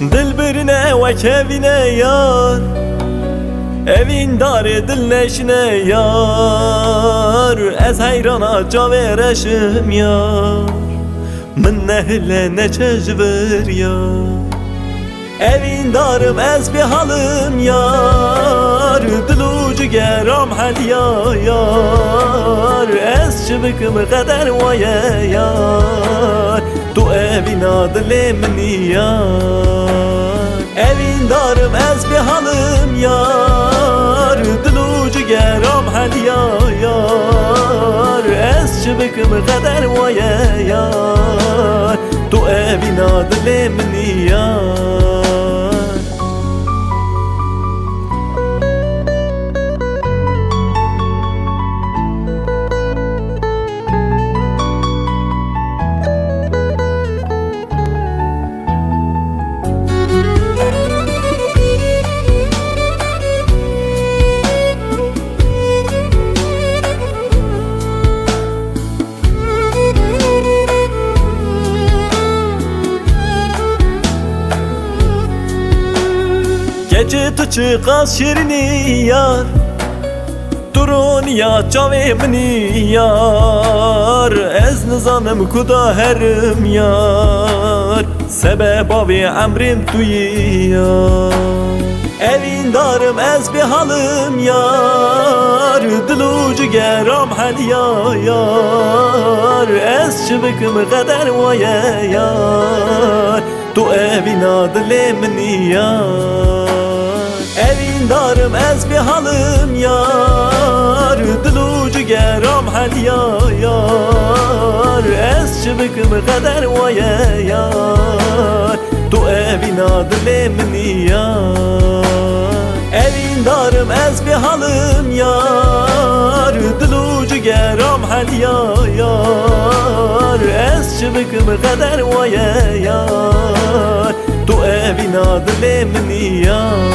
دل برine ve kevine yar, evin darı dil neşine yar. Ez heyrana cavereşim yar, min nehle ne çecbir yar. Evin darım ez bir halım yar, dilucu geram hediya yar. Ez çıbıkım kader vaya yar, tu evin adlemni yar. Evin darım ez bir halım yar, dilucu geram hediya yar. Ez çıbıkım kader vaya yar, tu evin adlemni yar. Gece tu çıkas şirini yar, durun ya çavemni yar. Ez nizanım kuda herim yar, sebep abi emrim tuyi yar. Evin darım ez bir halım yar, dilucu geram hediya yar. Ez çıbıkım kader vaya yar, tu evin adlemni yar. Evin darım ez bir halım yar, dilucu geram hediya yar. Ez çıbıkım kader vaya yar, tu evin adlemni yar. Evin darım ez bir halım yar, dilucu geram hediya yar. Ez çıbıkım kader vaya yar, tu evin adlemni yar.